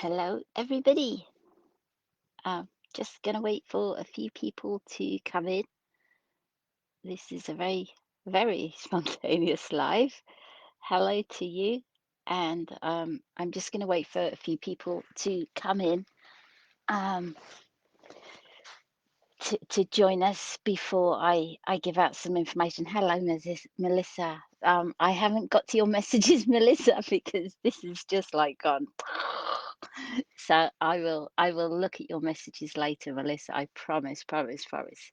Hello, everybody. Just gonna wait for a few people to come in. This is a very, very spontaneous live. Hello to you. And I'm just gonna wait for a few people to come in um, to join us before I give out some information. Hello, Melissa. I haven't got to your messages, Melissa, because this is just like gone. So I will look at your messages later, Melissa. I promise, promise, promise.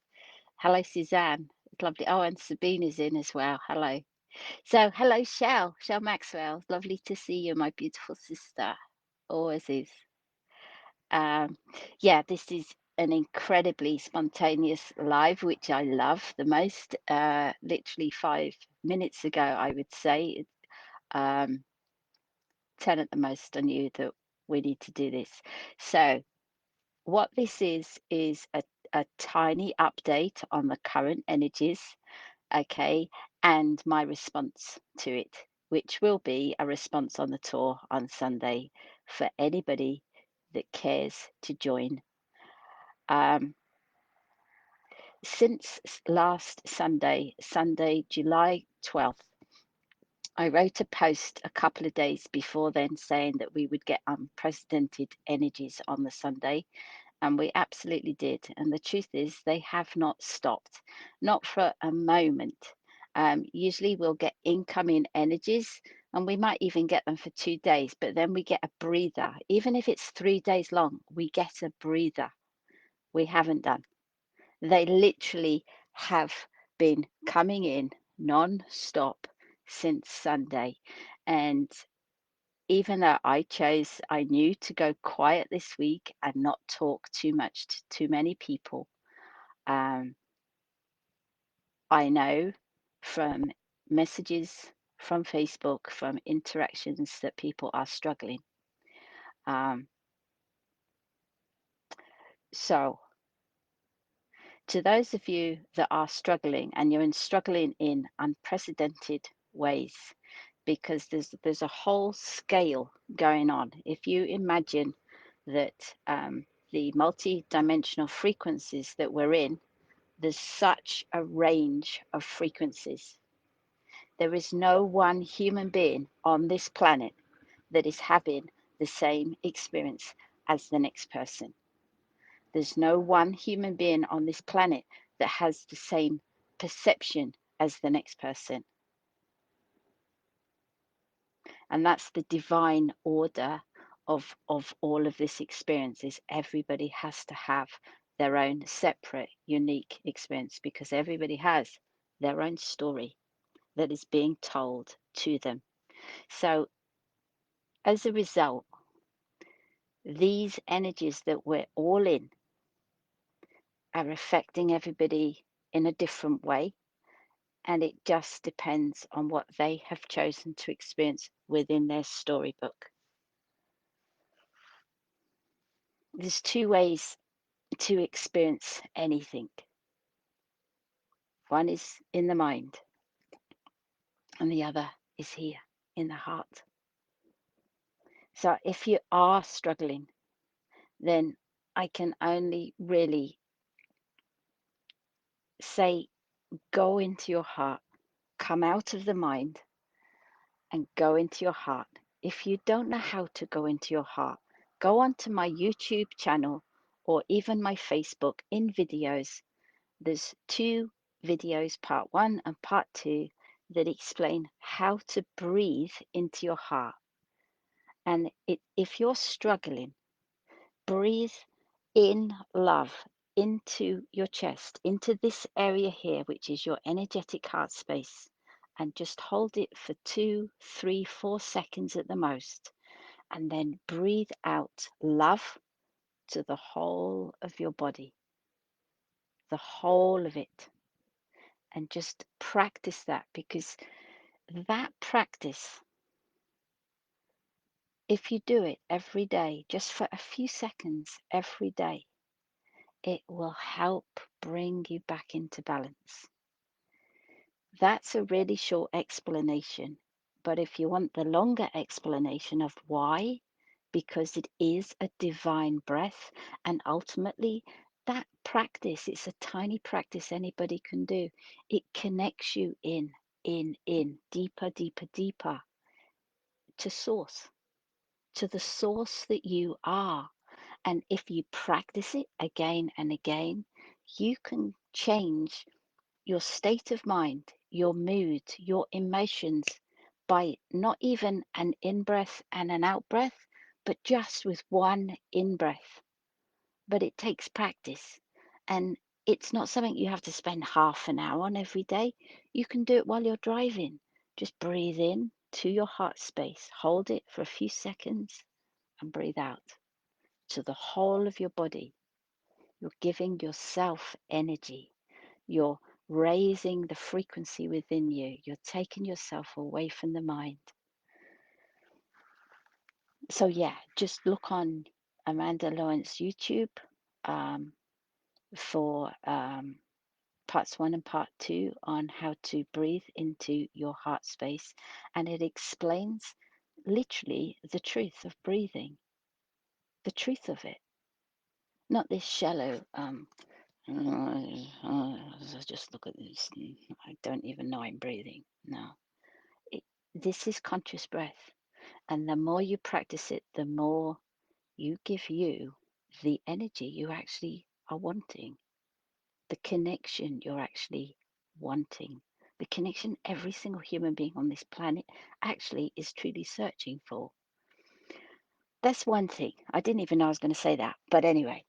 Hello, Suzanne. It's lovely. Oh, and Sabine is in as well. Hello. So hello, Shell Maxwell. Lovely to see you, my beautiful sister. Always is. Um, yeah, this is an incredibly spontaneous live, which I love the most. Literally 5 minutes ago, I would say, um, 10 at the most, I knew that we need to do this. So what this is a tiny update on the current energies, okay, and my response to it, which will be a response on the tour on Sunday for anybody that cares to join. Since last Sunday, July 12th, I wrote a post a couple of days before then saying that we would get unprecedented energies on the Sunday. And we absolutely did. And the truth is, they have not stopped, not for a moment. Usually we'll get incoming energies and we might even get them for 2 days, but then we get a breather. Even if it's 3 days long, we get a breather. We haven't done. They literally have been coming in non-stop since Sunday. And even though I knew to go quiet this week and not talk too much to too many people, um, I know from messages from Facebook, from interactions that people are struggling. Um, so, to those of you that are struggling, and struggling in unprecedented ways, because there's a whole scale going on. If you imagine that the multi-dimensional frequencies that we're in, there's such a range of frequencies. There is no one human being on this planet that is having the same experience as the next person. There's no one human being on this planet that has the same perception as the next person. And that's the divine order of all of this experience. Is everybody has to have their own separate, unique experience, because everybody has their own story that is being told to them. So as a result, these energies that we're all in are affecting everybody in a different way. And it just depends on what they have chosen to experience within their storybook. There's two ways to experience anything. One is in the mind, and the other is here in the heart. So if you are struggling, then I can only really say, go into your heart, come out of the mind and go into your heart. If you don't know how to go into your heart, go onto my YouTube channel or even my Facebook in videos. There's 2 videos, part 1 and part 2, that explain how to breathe into your heart. And if you're struggling, breathe in love into your chest, into this area here, which is your energetic heart space, and just hold it for 2, 3, 4 seconds at the most. And then breathe out love to the whole of your body, the whole of it. And just practice that, because that practice, if you do it every day, just for a few seconds every day, it will help bring you back into balance. That's a really short explanation, but if you want the longer explanation of why because it is a divine breath. And ultimately, that practice, it's a tiny practice anybody can do. It connects you in, deeper, deeper, deeper to source, to the source that you are. And if you practice it again and again, you can change your state of mind, your mood, your emotions by not even an in breath and an out breath, but just with one in breath. But it takes practice. And it's not something you have to spend half an hour on every day. You can do it while you're driving. Just breathe in to your heart space, hold it for a few seconds, and breathe out to the whole of your body. You're giving yourself energy. You're raising the frequency within you. You're taking yourself away from the mind. So, yeah, just look on Amanda Lawrence YouTube for parts 1 and part 2 on how to breathe into your heart space. And it explains literally the truth of breathing, the truth of it, not this shallow just look at this. I don't even know I'm breathing. No, this is conscious breath. And the more you practice it, the more you give you the energy you actually are wanting, the connection you're actually wanting, the connection every single human being on this planet actually is truly searching for. That's one thing. I didn't even know I was going to say that. But anyway,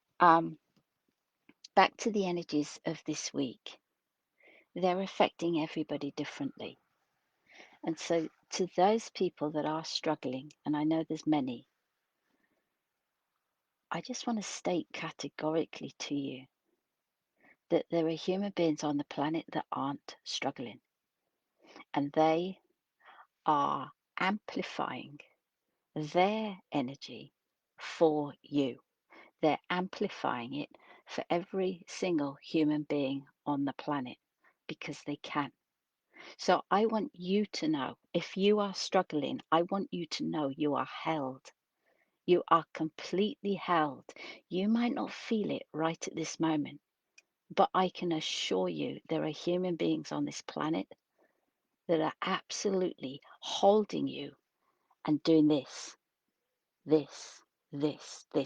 back to the energies of this week. They're affecting everybody differently. And so, to those people that are struggling, and I know there's many, I just want to state categorically to you that there are human beings on the planet that aren't struggling, and they are amplifying their energy for you. They're amplifying it for every single human being on the planet because they can. So I want you to know, if you are struggling, I want you to know you are held. You are completely held. You might not feel it right at this moment, but I can assure you there are human beings on this planet that are absolutely holding you and doing this, this,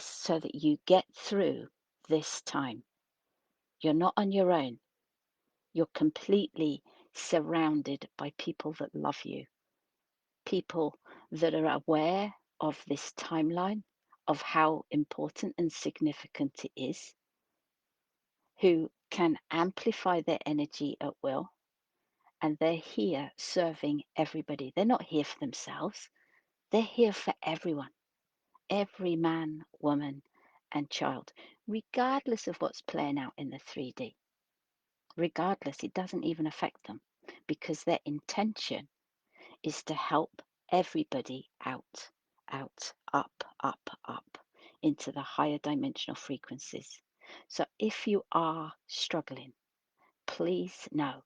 so that you get through this time. You're not on your own. You're completely surrounded by people that love you, people that are aware of this timeline, of how important and significant it is, who can amplify their energy at will, and they're here serving everybody. They're not here for themselves, they're here for everyone, every man, woman, and child, regardless of what's playing out in the 3D. Regardless, it doesn't even affect them because their intention is to help everybody out, up into the higher dimensional frequencies. So if you are struggling, please know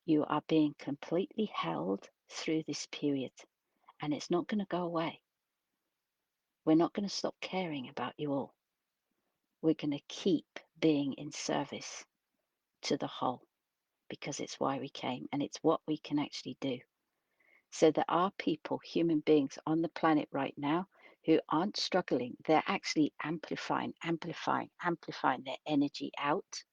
you are being completely held through this period and it's not going to go away. We're not going to stop caring about you all. We're going to keep being in service to the whole because it's why we came and it's what we can actually do. So there are people, human beings on the planet right now who aren't struggling. They're actually amplifying their energy out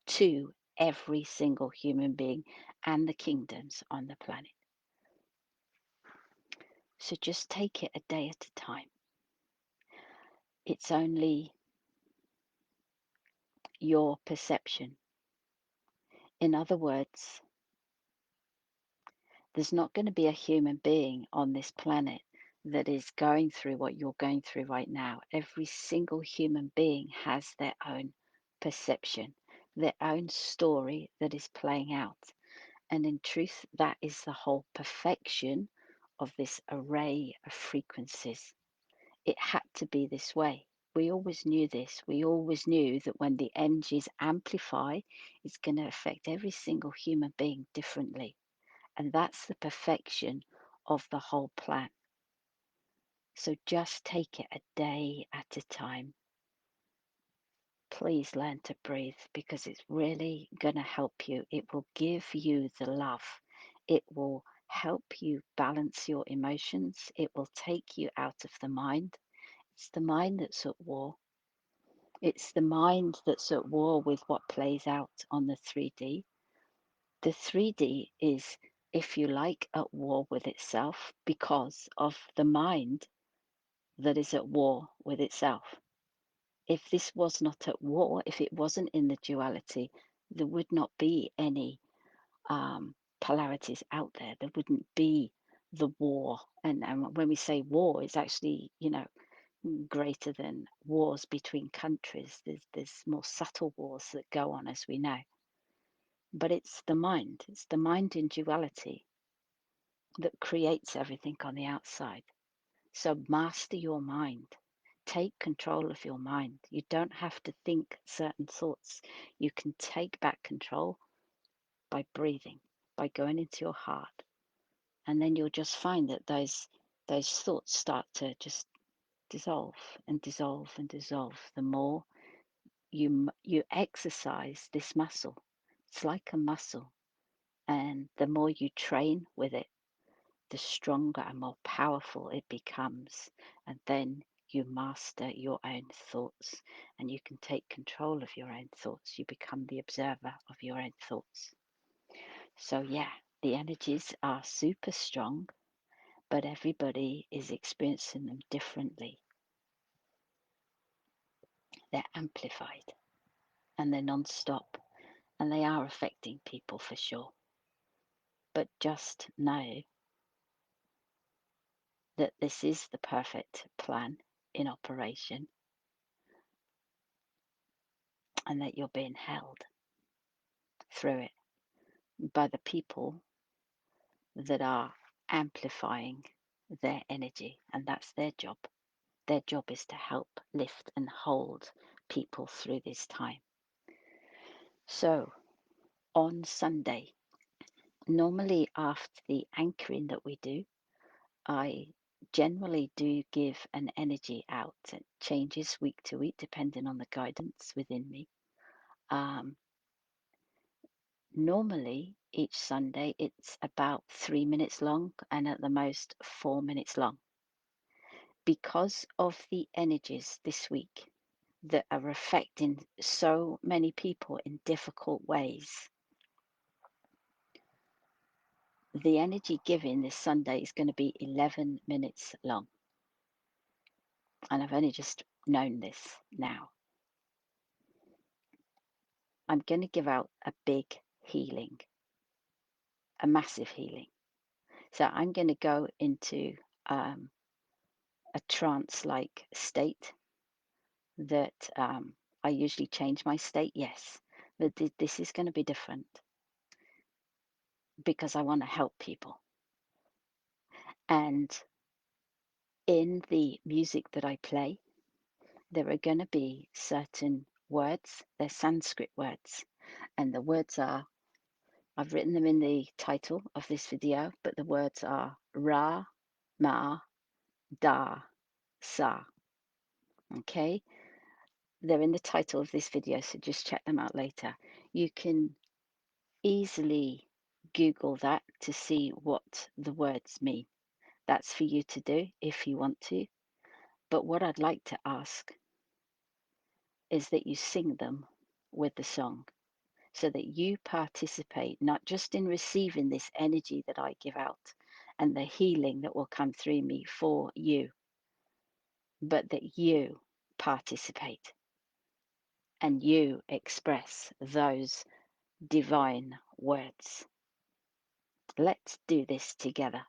to every single human being and the kingdoms on the planet. So just take it a day at a time. It's only your perception. In other words, there's not going to be a human being on this planet that is going through what you're going through right now. Every single human being has their own perception, their own story that is playing out. And in truth, that is the whole perfection of this array of frequencies. It had to be this way. We always knew this. We always knew that when the energies amplify, it's going to affect every single human being differently. And that's the perfection of the whole plan. So just take it a day at a time. Please learn to breathe because it's really going to help you. It will give you the love. It will help you balance your emotions. It will take you out of the mind. It's the mind that's at war. It's the mind that's at war with what plays out on the 3D. The 3D is, if you like, at war with itself because of the mind that is at war with itself. If this was not at war, if it wasn't in the duality, there would not be any polarities out there. There wouldn't be the war. And when we say war, it's actually, greater than wars between countries. There's more subtle wars that go on, as we know. But it's the mind. It's the mind in duality that creates everything on the outside. So master your mind. Take control of your mind. You don't have to think certain thoughts. You can take back control by breathing, by going into your heart. And then you'll just find that those thoughts start to just dissolve and dissolve and dissolve. The more you exercise this muscle, it's like a muscle. And the more you train with it, the stronger and more powerful it becomes. And then you master your own thoughts and you can take control of your own thoughts. You become the observer of your own thoughts. So, yeah, the energies are super strong, but everybody is experiencing them differently. They're amplified and they're non stop and they are affecting people for sure. But just know that this is the perfect plan in operation and that you're being held through it by the people that are amplifying their energy, and that's their job. Their job is to help lift and hold people through this time. So on Sunday, normally after the anchoring that we do, I generally do give an energy out. It changes week to week depending on the guidance within me. Um, Normally, each Sunday, it's about 3 minutes long and at the most 4 minutes long. Because of the energies this week that are affecting so many people in difficult ways, the energy given this Sunday is going to be 11 minutes long. And I've only just known this now. I'm going to give out a big healing, a massive healing. So I'm going to go into a trance-like state that I usually change my state, yes, but this is going to be different because I want to help people. And in the music that I play, there are going to be certain words, they're Sanskrit words, and the words are, I've written them in the title of this video, but the words are Ra, Ma, Da, Sa. Okay, they're in the title of this video, so just check them out later. You can easily Google that to see what the words mean. That's for you to do if you want to. But what I'd like to ask is that you sing them with the song so that you participate not just in receiving this energy that I give out and the healing that will come through me for you, but that you participate and you express those divine words. Let's do this together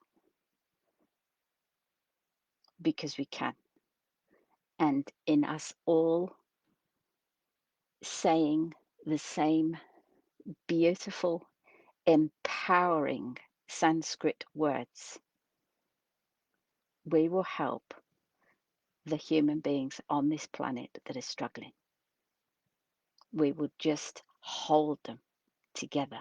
because we can. And in us all saying the same beautiful, empowering Sanskrit words, we will help the human beings on this planet that are struggling. We will just hold them together.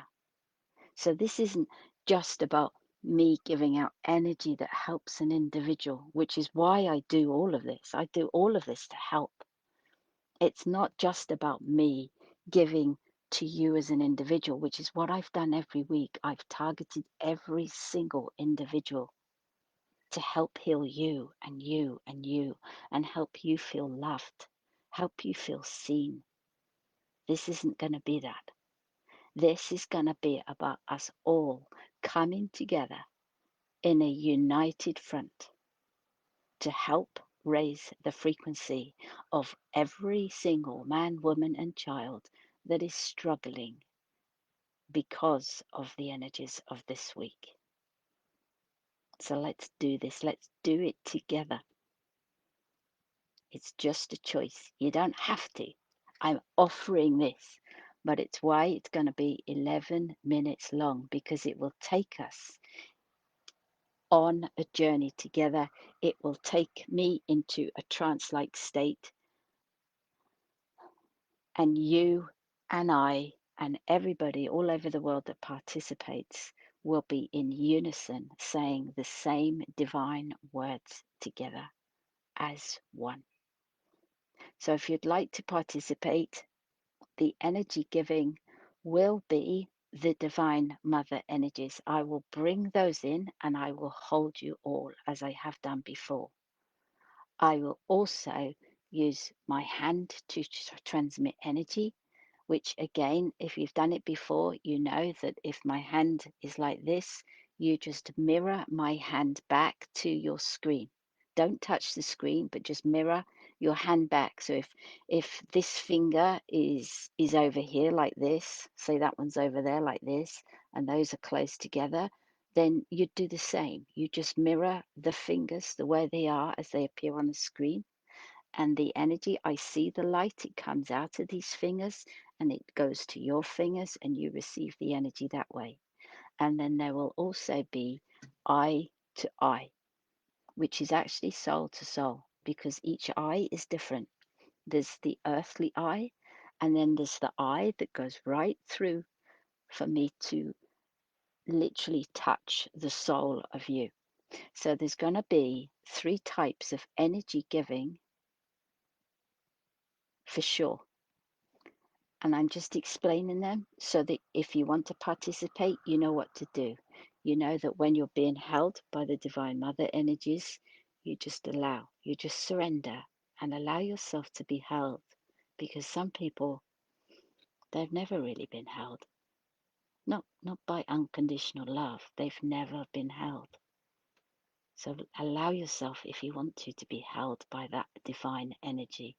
So this isn't just about me giving out energy that helps an individual, which is why I do all of this. I do all of this to help. It's not just about me giving to you as an individual, which is what I've done every week. I've targeted every single individual to help heal you and you and you and help you feel loved, help you feel seen. This isn't going to be that. This is going to be about us all coming together in a united front to help raise the frequency of every single man, woman, and child that is struggling because of the energies of this week. So let's do this. Let's do it together. It's just a choice. You don't have to. I'm offering this, but it's why it's going to be 11 minutes long, because it will take us on a journey together. It will take me into a trance-like state, and you and I and everybody all over the world that participates will be in unison saying the same divine words together as one. So if you'd like to participate, the energy giving will be the divine mother energies. I will bring those in and I will hold you all as I have done before. I will also use my hand to transmit energy, which again, if you've done it before, you know that if my hand is like this, you just mirror my hand back to your screen. Don't touch the screen, but just mirror your hand back. So if this finger is over here like this, say that one's over there like this, and those are close together, then you do the same. You just mirror the fingers the way they are as they appear on the screen. And the energy, I see the light, it comes out of these fingers and it goes to your fingers and you receive the energy that way. And then there will also be eye to eye, which is actually soul to soul, because each eye is different. There's the earthly eye, and then there's the eye that goes right through for me to literally touch the soul of you. So there's going to be 3 types of energy giving for sure. And I'm just explaining them so that if you want to participate, you know what to do. You know that when you're being held by the Divine Mother energies, you just allow, you just surrender and allow yourself to be held. Because some people, they've never really been held. Not by unconditional love. They've never been held. So allow yourself, if you want to be held by that divine energy.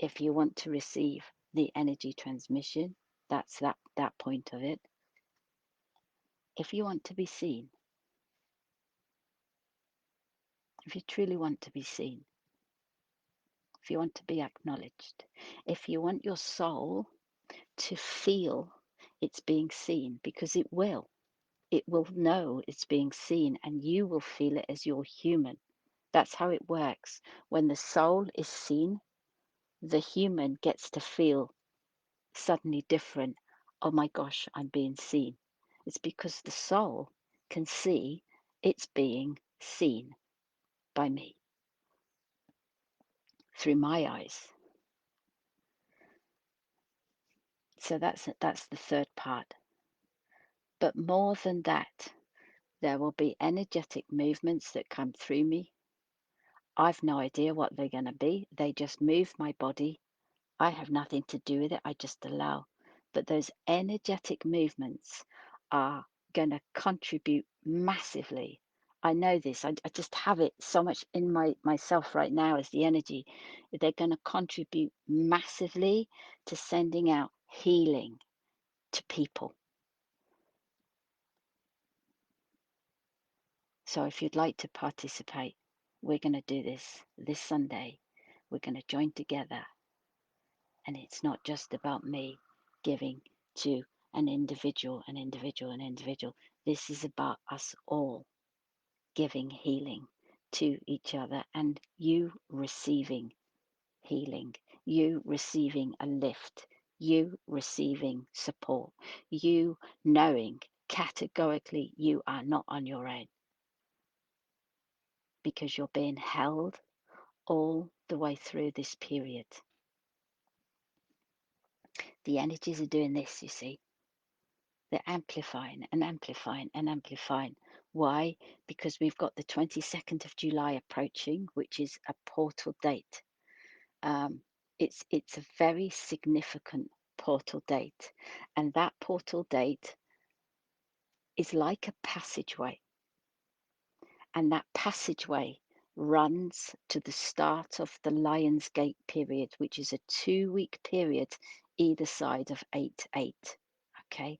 If you want to receive the energy transmission, that's that point of it. If you want to be seen, if you truly want to be seen, if you want to be acknowledged, if you want your soul to feel it's being seen, because it will know it's being seen and you will feel it as you're human. That's how it works. When the soul is seen, the human gets to feel suddenly different. Oh my gosh, I'm being seen. It's because the soul can see it's being seen by me through my eyes. So that's the third part. But more than that, there will be energetic movements that come through me. I've no idea what they're going to be. They just move my body. I have nothing to do with it. I just allow. But those energetic movements are going to contribute massively. I know this. I just have it so much in myself right now as the energy. They're going to contribute massively to sending out healing to people. So if you'd like to participate, we're going to do this Sunday. We're going to join together. And it's not just about me giving to an individual, an individual, an individual. This is about us all giving healing to each other and you receiving healing, you receiving a lift, you receiving support, you knowing categorically, you are not on your own, because you're being held all the way through this period. The energies are doing this, you see. They're amplifying and amplifying and amplifying. Why? Because we've got the 22nd of July approaching, which is a portal date. It's a very significant portal date, and that portal date is like a passageway, and that passageway runs to the start of the Lion's Gate period, which is a 2-week period either side of 8/8. Okay,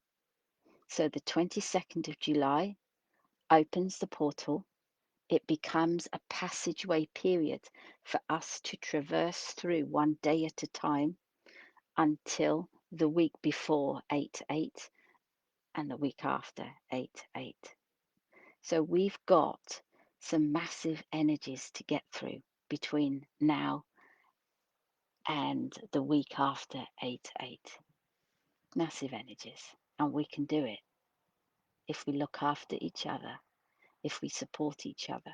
so the 22nd of July opens the portal. It becomes a passageway period for us to traverse through one day at a time until the week before 8/8 and the week after 8/8. So we've got some massive energies to get through between now and the week after 8/8. Massive energies. And we can do it if we look after each other, if we support each other,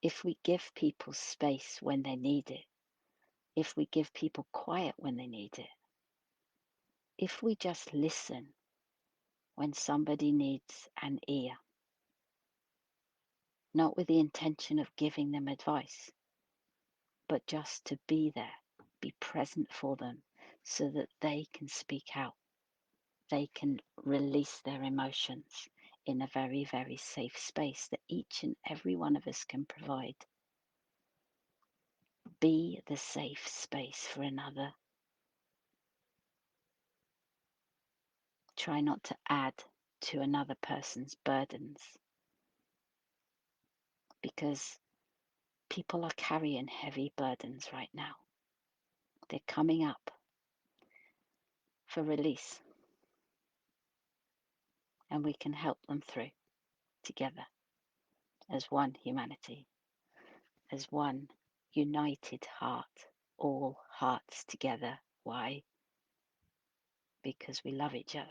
if we give people space when they need it, if we give people quiet when they need it, if we just listen when somebody needs an ear, not with the intention of giving them advice, but just to be there, be present for them so that they can speak out. They can release their emotions in a very, very safe space that each and every one of us can provide. Be the safe space for another. Try not to add to another person's burdens, because people are carrying heavy burdens right now. They're coming up for release, and we can help them through together as one humanity, as one united heart, all hearts together. Why? Because we love each other,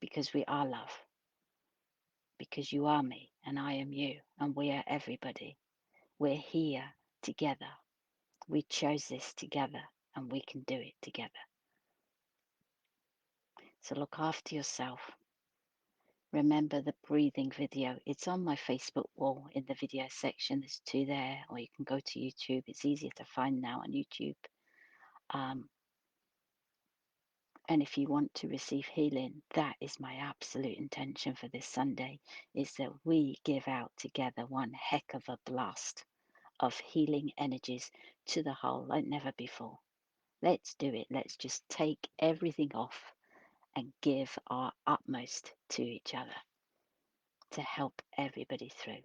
because we are love, because you are me and I am you, and we are everybody. We're here together. We chose this together, and we can do it together. So look after yourself. Remember the breathing video. It's on my Facebook wall in the video section. There's 2 there, or you can go to YouTube. It's easier to find now on YouTube. And if you want to receive healing, that is my absolute intention for this Sunday, is that we give out together one heck of a blast of healing energies to the whole like never before. Let's do it. Let's just take everything off and give our utmost to each other to help everybody through.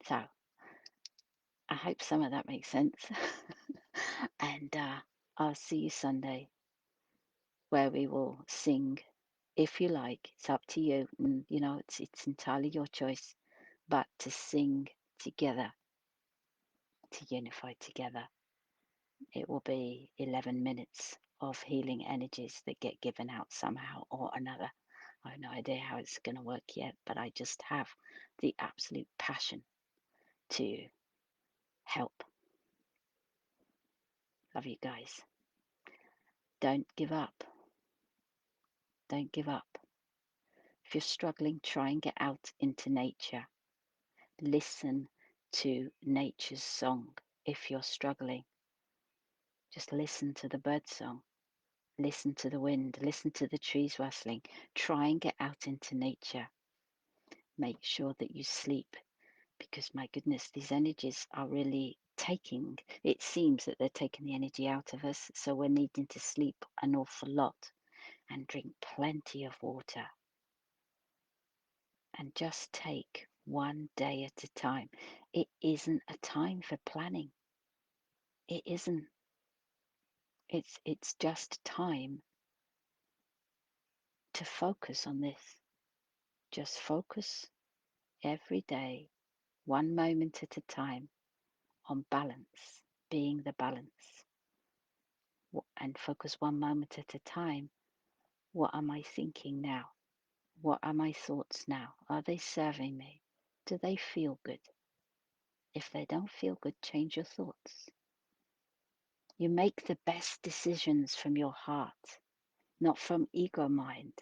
So I hope some of that makes sense. And I'll see you Sunday, where we will sing. If you like, it's up to you. And, it's entirely your choice. But to sing together, to unify together, it will be 11 minutes of healing energies that get given out somehow or another. I have no idea how it's going to work yet, but I just have the absolute passion to help. Love you guys. Don't give up. Don't give up. If you're struggling, try and get out into nature. Listen to nature's song. If you're struggling, just listen to the bird song. Listen to the wind. Listen to the trees rustling. Try and get out into nature. Make sure that you sleep, because my goodness, these energies are really it seems that they're taking the energy out of us. So we're needing to sleep an awful lot and drink plenty of water. And just take one day at a time. It isn't a time for planning. It isn't. It's just time to focus on this. Just focus every day, one moment at a time, on balance, being the balance. And focus one moment at a time. What am I thinking now? What are my thoughts now? Are they serving me? Do they feel good? If they don't feel good, change your thoughts. You make the best decisions from your heart, not from ego mind,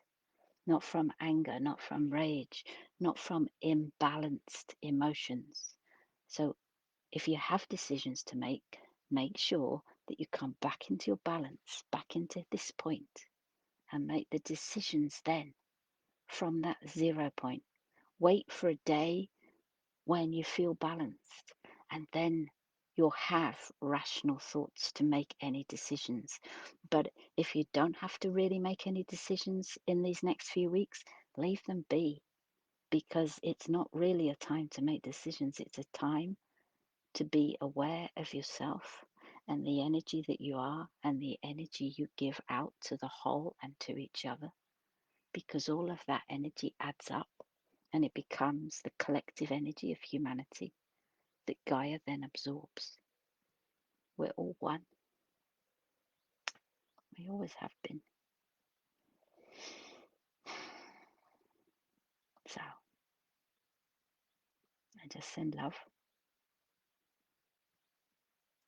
not from anger, not from rage, not from imbalanced emotions. So if you have decisions to make sure that you come back into your balance, back into this point, and make the decisions then from that 0 point. Wait for a day when you feel balanced, and then you'll have rational thoughts to make any decisions. But if you don't have to really make any decisions in these next few weeks, leave them be, because it's not really a time to make decisions. It's a time to be aware of yourself and the energy that you are and the energy you give out to the whole and to each other, because all of that energy adds up and it becomes the collective energy of humanity that Gaia then absorbs. We're all one. We always have been. So I just send love.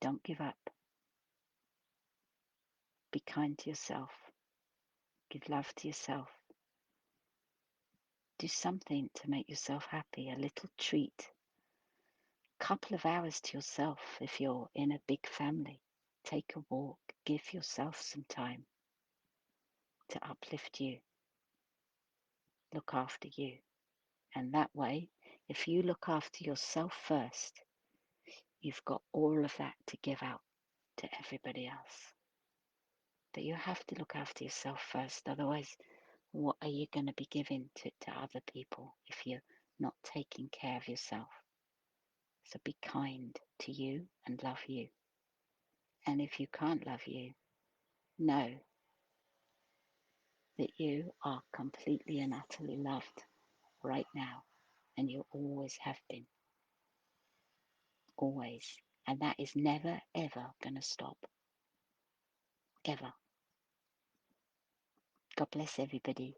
Don't give up. Be kind to yourself. Give love to yourself. Do something to make yourself happy, a little treat. Couple of hours to yourself if you're in a big family. Take a walk. Give yourself some time to uplift you, look after you. And that way, if you look after yourself first, you've got all of that to give out to everybody else. But you have to look after yourself first. Otherwise, what are you going to be giving to other people if you're not taking care of yourself? So be kind to you and love you. And if you can't love you, know that you are completely and utterly loved right now. And you always have been. Always. And that is never, ever going to stop. Ever. God bless everybody.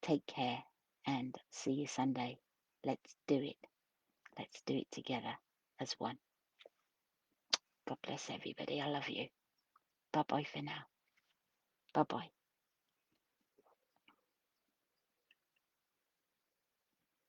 Take care and see you Sunday. Let's do it. Let's do it together as one. God bless everybody. I love you. Bye bye for now. Bye bye.